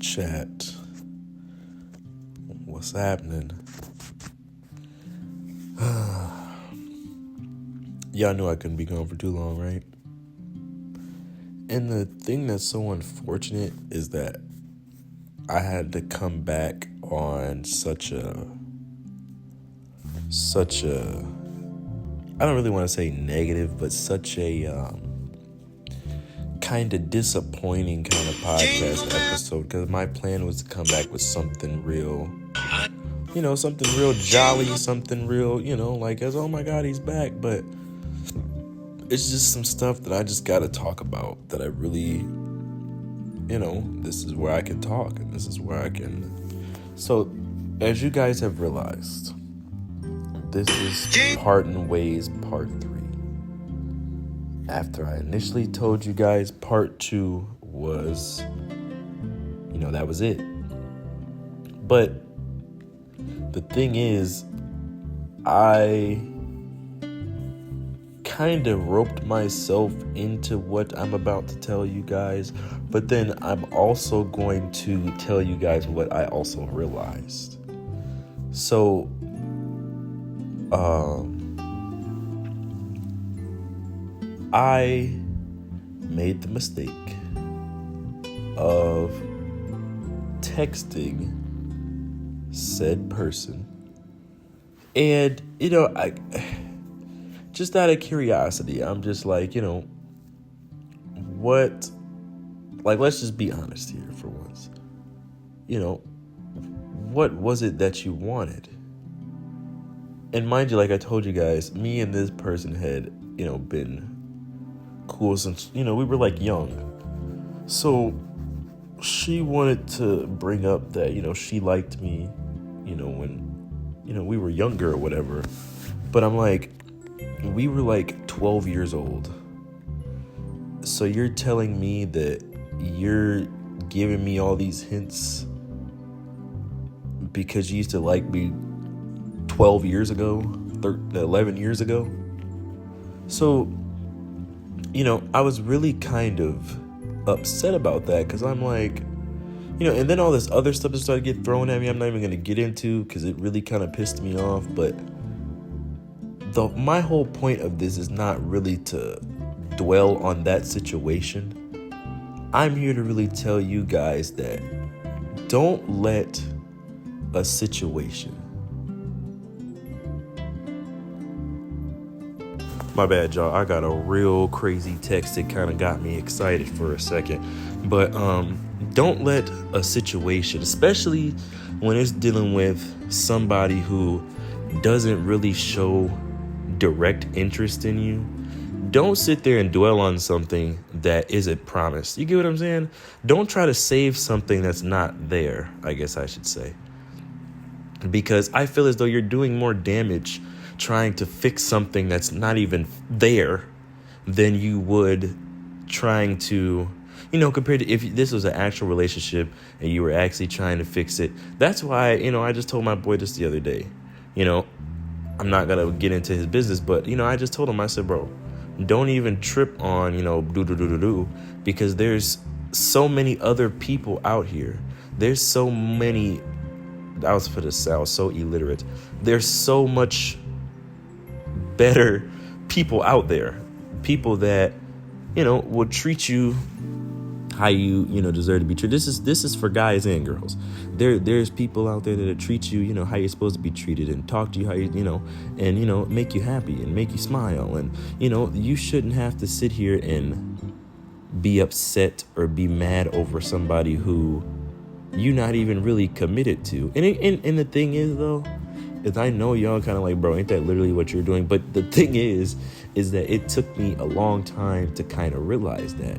chat. What's happening? Y'all knew I couldn't be gone for too long, right? And the thing that's so unfortunate is that I had to come back on such a I don't really want to say negative, but such a kind of disappointing kind of podcast episode, because my plan was to come back with something real, something real jolly, something real, like as, oh my God, he's back. But it's just some stuff that I just got to talk about that I really, this is where I can talk and this is where I can. So as you guys have realized, this is Parting Ways Part 3. After I initially told you guys Part 2 was, that was it. But the thing is, I kind of roped myself into what I'm about to tell you guys, but then I'm also going to tell you guys what I also realized. So, I made the mistake of texting said person, and I just out of curiosity, I'm just like, what, like, let's just be honest here for once. What was it that you wanted? And mind you, like I told you guys, me and this person had, been cool since, we were like young. So she wanted to bring up that, she liked me, when, we were younger or whatever. But I'm like, we were like 12 years old. So you're telling me that you're giving me all these hints because you used to like me 12 years ago, 11 years ago. So, I was really kind of upset about that, because I'm like, and then all this other stuff that started to get thrown at me, I'm not even going to get into, because it really kind of pissed me off. But my whole point of this is not really to dwell on that situation. I'm here to really tell you guys that don't let a situation. My bad, y'all. I got a real crazy text that kind of got me excited for a second. But don't let a situation, especially when it's dealing with somebody who doesn't really show direct interest in you, don't sit there and dwell on something that isn't promised. You get what I'm saying? Don't try to save something that's not there, I guess I should say. Because I feel as though you're doing more damage trying to fix something that's not even there than you would trying to, compared to if this was an actual relationship and you were actually trying to fix it. That's why, I just told my boy this the other day. I'm not going to get into his business, but, I just told him, I said, bro, don't even trip on, because there's so many other people out here. There's so many, I was for the sound so illiterate. There's so much better people out there, people that will treat you how you deserve to be treated. This is for guys and girls. There's people out there that treat you how you're supposed to be treated, and talk to you how you and make you happy and make you smile, and you shouldn't have to sit here and be upset or be mad over somebody who you're not even really committed to. And the thing is, though, is I know y'all kind of like, bro, ain't that literally what you're doing? But the thing is that it took me a long time to kind of realize that.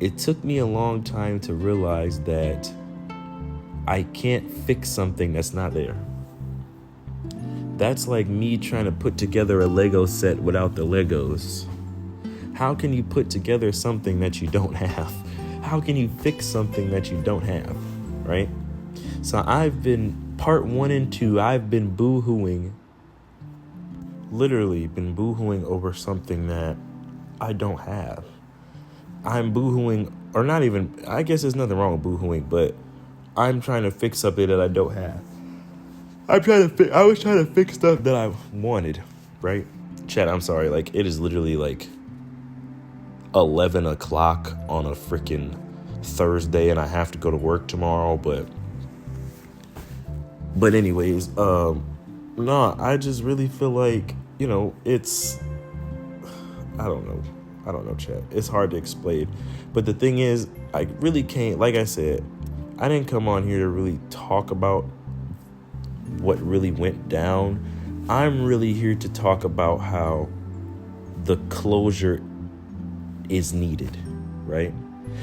It took me a long time to realize that I can't fix something that's not there. That's like me trying to put together a Lego set without the Legos. How can you put together something that you don't have? How can you fix something that you don't have, right? So I've been, part 1 and 2, I've been literally been boo-hooing over something that I don't have. I'm boo-hooing, or not even, I guess there's nothing wrong with boo-hooing, but I'm trying to fix something that I don't have. I was trying to fix stuff that I wanted, right? Chat, I'm sorry. Like, it is literally like 11 o'clock on a freaking Thursday, and I have to go to work tomorrow. But anyways, no, I just really feel like, it's, I don't know, chat. It's hard to explain. But the thing is, I really can't, like I said, I didn't come on here to really talk about what really went down. I'm really here to talk about how the closure is needed, right?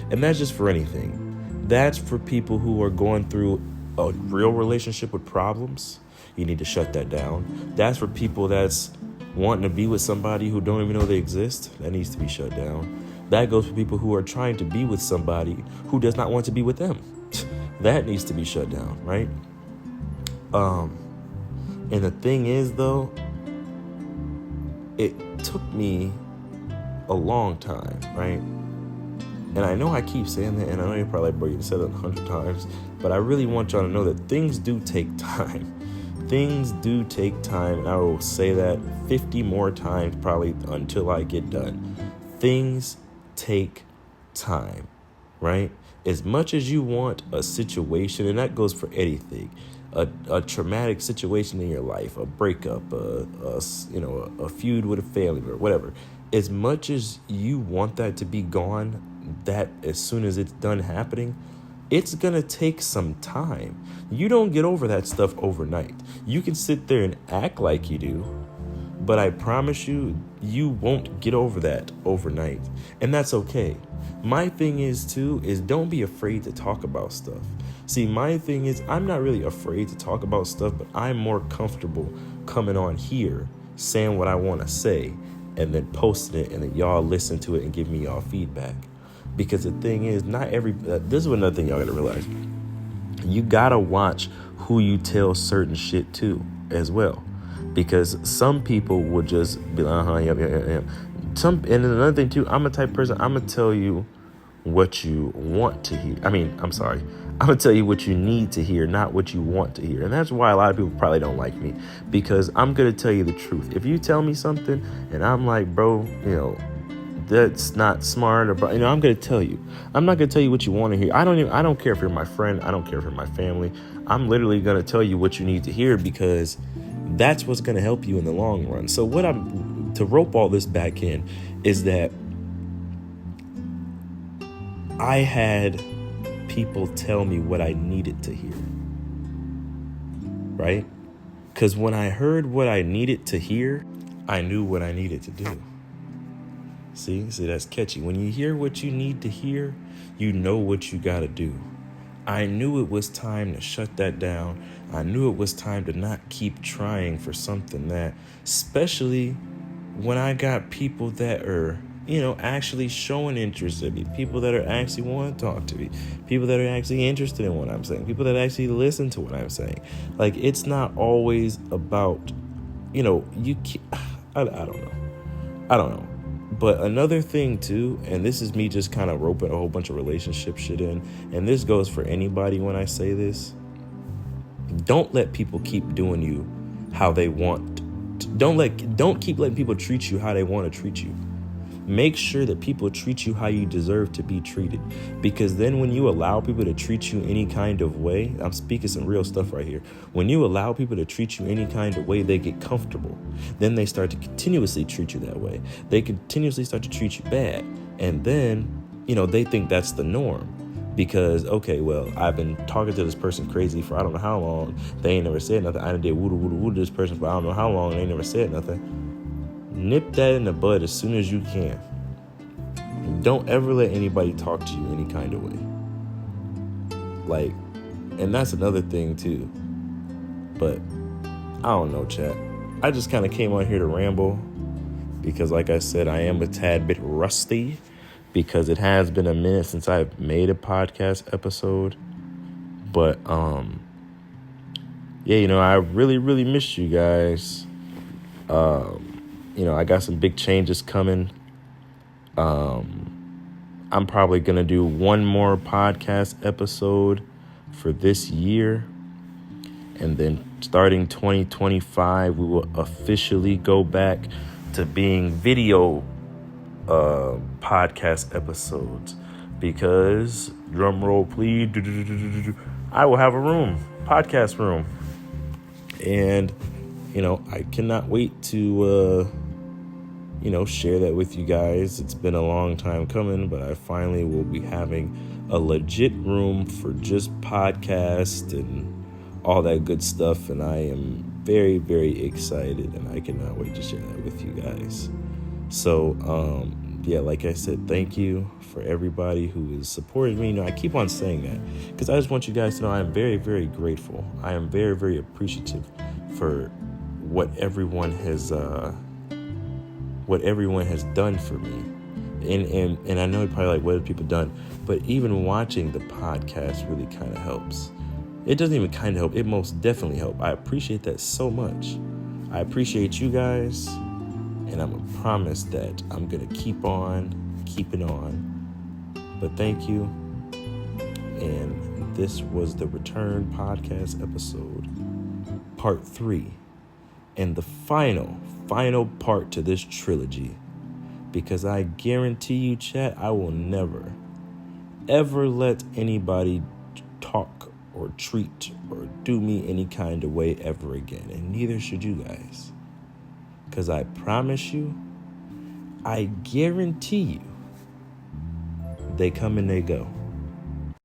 And that's just for anything. That's for people who are going through a real relationship with problems. You need to shut that down. That's for people that's wanting to be with somebody who don't even know they exist. That needs to be shut down. That goes for people who are trying to be with somebody who does not want to be with them. That needs to be shut down, right? And the thing is, though, it took me a long time, right? And I know I keep saying that, and I know you're probably like, bro, you said it 100 times, but I really want y'all to know that things do take time. Things do take time, and I will say that 50 more times probably until I get done. Things take time, right? As much as you want a situation, and that goes for anything, a traumatic situation in your life, a breakup, a feud with a family member, whatever. As much as you want that to be gone, that as soon as it's done happening, it's going to take some time. You don't get over that stuff overnight. You can sit there and act like you do, but I promise you, you won't get over that overnight. And that's okay. My thing is don't be afraid to talk about stuff. See, my thing is, I'm not really afraid to talk about stuff, but I'm more comfortable coming on here, saying what I want to say, and then posting it, and then y'all listen to it and give me y'all feedback. Because the thing is, this is another thing y'all gotta realize. You gotta watch who you tell certain shit to as well. Because some people will just be like, yep. And another thing too, I'm a type of person, I'm gonna tell you what you want to hear. I'm gonna tell you what you need to hear, not what you want to hear. And that's why a lot of people probably don't like me, because I'm gonna tell you the truth. If you tell me something and I'm like, bro, that's not smart, or I'm gonna tell you. I'm not gonna tell you what you want to hear. I don't care if you're my friend. I don't care if you're my family. I'm literally gonna tell you what you need to hear, because that's what's gonna help you in the long run. So to rope all this back in is that I had people tell me what I needed to hear, right? Because when I heard what I needed to hear, I knew what I needed to do. See, that's catchy. When you hear what you need to hear, you know what you got to do. I knew it was time to shut that down. I knew it was time to not keep trying for something that, especially when I got people that are, actually showing interest in me, people that are actually want to talk to me, people that are actually interested in what I'm saying, people that actually listen to what I'm saying. Like, it's not always about, I don't know. But another thing too, and this is me just kind of roping a whole bunch of relationship shit in, and this goes for anybody when I say this, don't let people keep doing you how they want. Don't keep letting people treat you how they want to treat you. Make sure that people treat you how you deserve to be treated. Because then when you allow people to treat you any kind of way, I'm speaking some real stuff right here. When you allow people to treat you any kind of way, they get comfortable. Then they start to continuously treat you that way. They continuously start to treat you bad. And then, they think that's the norm. Because, okay, well, I've been talking to this person crazy for I don't know how long. They ain't never said nothing. I did woo to this person for I don't know how long, and they never said nothing. Nip that in the bud as soon as you can. Don't ever let anybody talk to you any kind of way. And that's another thing too. But I don't know, chat. I just kind of came on here to ramble because, like I said, I am a tad bit rusty because it has been a minute since I've made a podcast episode. But I really, really missed you guys. I got some big changes coming. I'm probably going to do one more podcast episode for this year. And then starting 2025, we will officially go back to being video podcast episodes, because, drum roll please, I will have a podcast room. And, I cannot wait to, share that with you guys. It's been a long time coming, but I finally will be having a legit room for just podcast and all that good stuff. And I am very, very excited, and I cannot wait to share that with you guys. So, like I said, thank you for everybody who is supporting me. I keep on saying that because I just want you guys to know I am very, very grateful. I am very, very appreciative for what everyone has done for me. And I know you're probably like, what have people done? But even watching the podcast really kind of helps. It doesn't even kind of help. It most definitely helps. I appreciate that so much. I appreciate you guys. And I'm going to promise that I'm going to keep on keeping on. But thank you. And this was the Return Podcast episode, part 3. And the final part to this trilogy. Because I guarantee you, chat, I will never, ever let anybody talk or treat or do me any kind of way ever again. And neither should you guys. Because I promise you, I guarantee you, they come and they go.